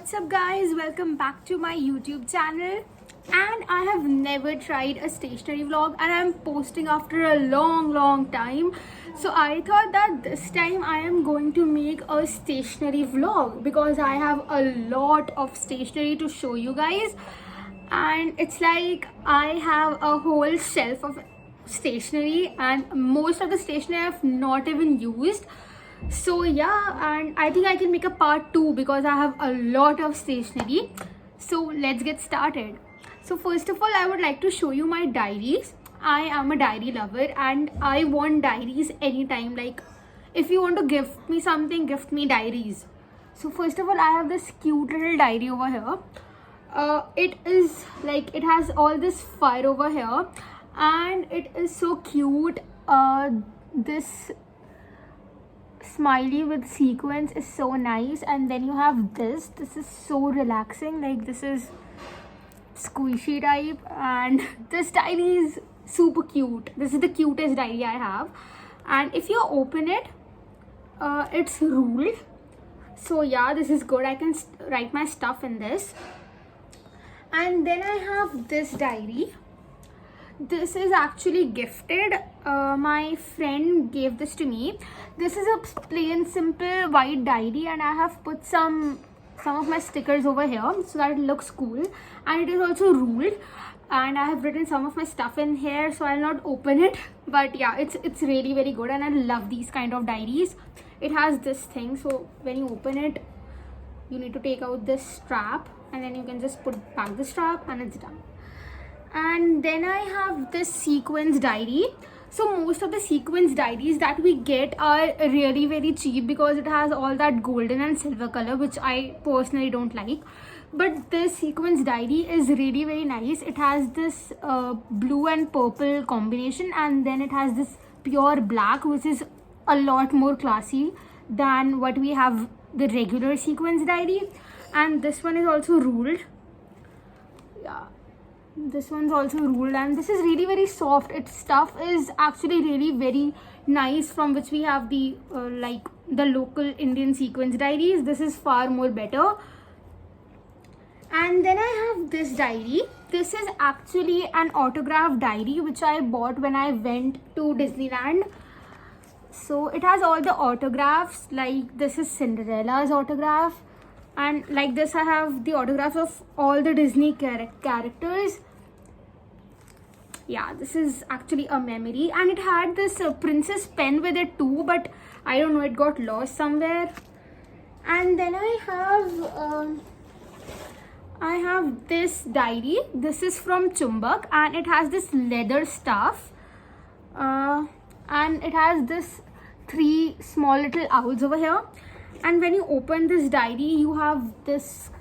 What's up guys, welcome back to my YouTube channel. And I have never tried a stationery vlog and I'm posting after a long time. So I thought that this time I am going to make a stationery vlog because I have a lot of stationery to show you guys. And it's like I have a whole shelf of stationery and most of the stationery I've not even used. So yeah, and I think I can make a part 2 because I have a lot of stationery. So let's get started. So first of all, I would like to show you my diaries. I am a diary lover and I want diaries anytime. Like if you want to gift me something, gift me diaries. So first of all, I have this cute little diary over here. It is like it has all this fur over here and it is so cute. This smiley with sequins is so nice, and then you have this is so relaxing, like this is squishy type, and this diary is super cute. This is the cutest diary I have, and if you open it, it's ruled. So yeah, this is good. I can write my stuff in this. And then I have this diary. This is actually gifted. My friend gave this to me. This is a plain simple white diary and I have put some of my stickers over here so that it looks cool, and it is also ruled, and I have written some of my stuff in here, so I'll not open it, but yeah, it's really very good and I love these kind of diaries. It has this thing, so when you open it you need to take out this strap and then you can just put back the strap and it's done. And then I have this sequins diary. So most of the sequins diaries that we get are really very cheap because it has all that golden and silver color, which I personally don't like. But this sequins diary is really very nice. It has this blue and purple combination, and then it has this pure black, which is a lot more classy than what we have the regular sequins diary. And this one is also ruled. Yeah, this one's also ruled, and this is really very soft. Its stuff is actually really very nice, from which we have the like the local Indian sequins diaries. This is far more better. And then I have this diary. This is actually an autograph diary which I bought when I went to Disneyland. So it has all the autographs, like this is Cinderella's autograph, and like this I have the autographs of all the Disney characters. Yeah, this is actually a memory, and it had this princess pen with it too, but I don't know, it got lost somewhere. And then I have this diary. This is from Chumbak and it has this leather stuff, and it has this 3 small little owls over here. And when you open this diary, you have this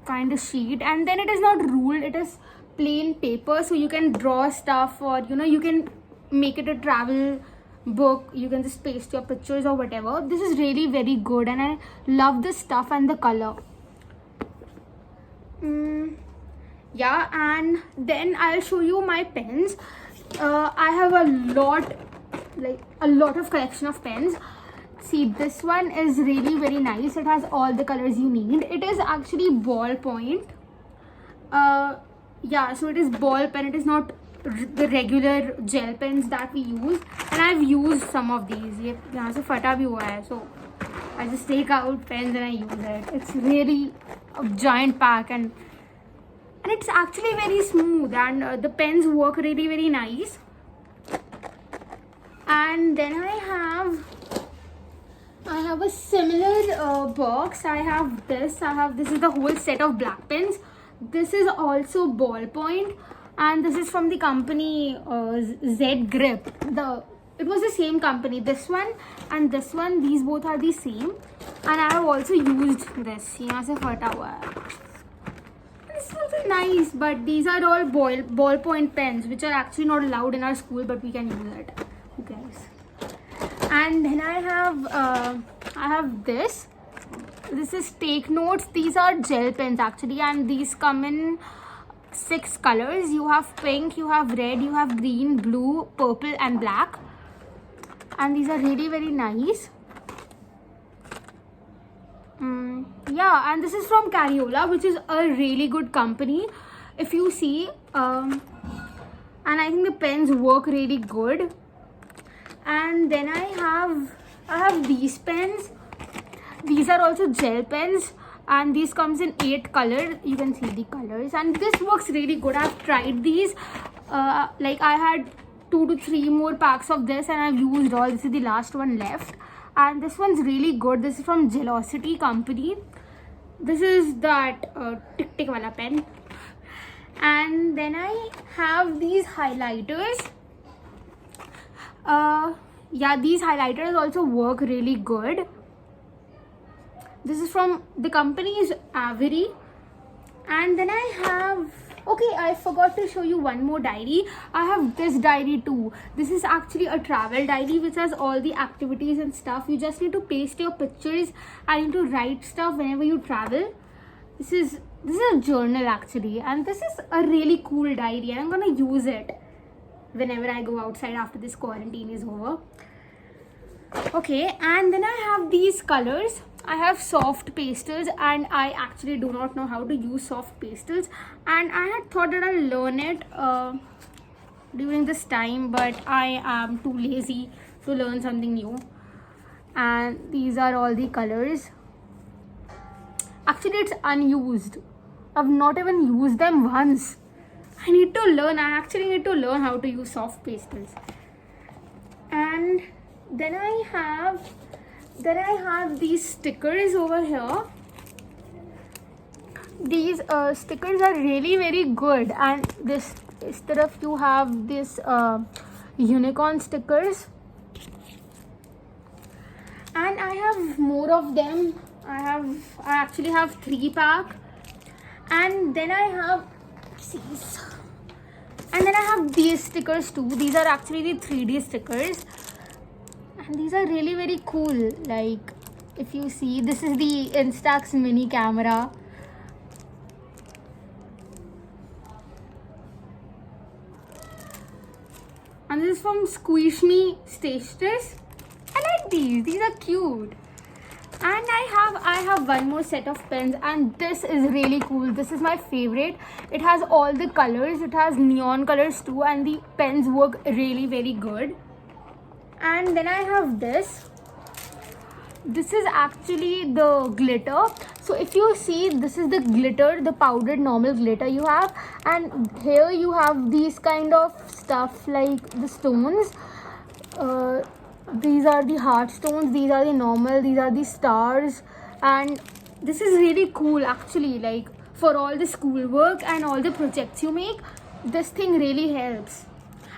kind of sheet, and then it is not ruled, it is plain paper, so you can draw stuff, or you can make it a travel book. You can just paste your pictures or whatever. This is really very good and I love the stuff and the color. Yeah, and then I'll show you my pens. I have a lot of collection of pens. See, this one is really very nice. It has all the colors you need. It is actually ballpoint. Yeah, so it is ball pen. It is not the regular gel pens that we use. And I've used some of these. यहाँ से फटा भी हुआ है. So I just take out pens and I use it. It's really a giant pack, and it's actually very smooth, and the pens work really very nice. And then I have a similar box. I have this is the whole set of black pens. This is also ballpoint, and this is from the company Z Grip. It was the same company. This one and this one, these both are the same, and I have also used this. यहाँ से फटा हुआ है. This is also nice, but these are all ballpoint pens, which are actually not allowed in our school, but we can use it. Who cares? And then I have this. This is Take Notes. These are gel pens actually, and these come in 6 colors. You have pink, you have red, you have green, blue, purple and black, and these are really very nice. Yeah, and this is from Cariola, which is a really good company. If you see, and I think the pens work really good. And then I have these pens. These are also gel pens, and these comes in 8 colors. You can see the colors, and this works really good. I've tried these. Like I had 2 to 3 more packs of this, and I've used all. This is the last one left, and this one's really good. This is from Gelocity company. This is that tick tick wala pen. And then I have these highlighters. Yeah, these highlighters also work really good. This is from the company is Avery. And then I have, okay, I forgot to show you one more diary. I have this diary too. This is actually a travel diary which has all the activities and stuff. You just need to paste your pictures and you need to write stuff whenever you travel. This is a journal actually, and this is a really cool diary. I'm gonna use it whenever I go outside after this quarantine is over. Okay, and then I have these colors. I have soft pastels, and I actually do not know how to use soft pastels, and I had thought that I'll learn it during this time, but I am too lazy to learn something new. And these are all the colors. Actually, it's unused. I've not even used them once. I need to learn. I actually need to learn how to use soft pastels. And then I have these stickers over here. These stickers are really very good, and this instead of you have this unicorn stickers, and I have more of them. I actually have 3 pack, and then I have these, and then I have these stickers too. These are actually the 3D stickers, and these are really very cool. Like if you see, this is the Instax mini camera. And this is from Squish Me Stationers. I like these are cute. And I have one more set of pens, and this is really cool. This is my favorite. It has all the colors. It has neon colors too, and the pens work really very good. And then I have this. This is actually the glitter. So if you see, this is the glitter, the powdered normal glitter you have, and here you have these kind of stuff like the stones. These are the heart stones, these are the normal, these are the stars, and this is really cool actually. Like for all the schoolwork and all the projects you make, this thing really helps.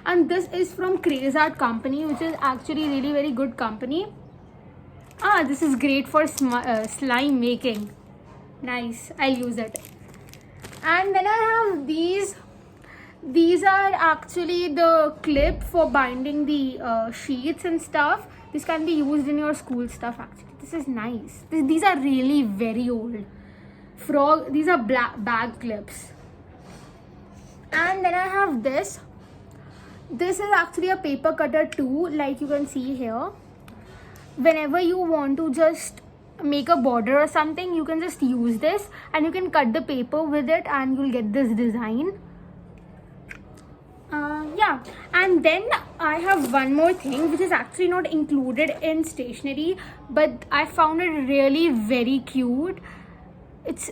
And this is from Craze Art company, which is actually really very good company. This is great for slime making. Nice, I'll use it. And then I have these. These are actually the clip for binding the sheets and stuff. This can be used in your school stuff actually. This is nice. These are really very old. These are bag clips. And then I have this. This is actually a paper cutter too, like you can see here. Whenever you want to just make a border or something, you can just use this and you can cut the paper with it and you'll get this design. Yeah, and then I have one more thing which is actually not included in stationery, but I found it really very cute. It's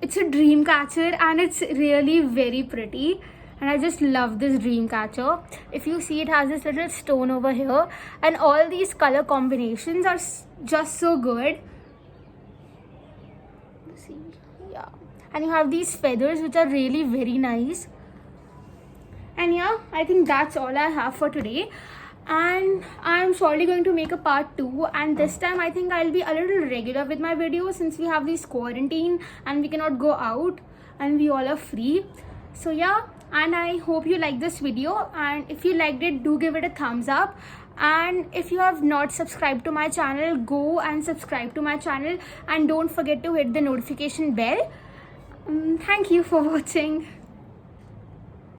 a dream catcher and it's really very pretty, and I just love this dream catcher. If you see, it has this little stone over here, and all these color combinations are just so good. See, yeah, and you have these feathers which are really very nice. And yeah, I think that's all I have for today, and I'm surely going to make a part 2, and this time I think I'll be a little regular with my videos since we have this quarantine and we cannot go out and we all are free. So yeah, and I hope you like this video, and if you liked it, do give it a thumbs up. And if you have not subscribed to my channel, go and subscribe to my channel, and don't forget to hit the notification bell. Thank you for watching.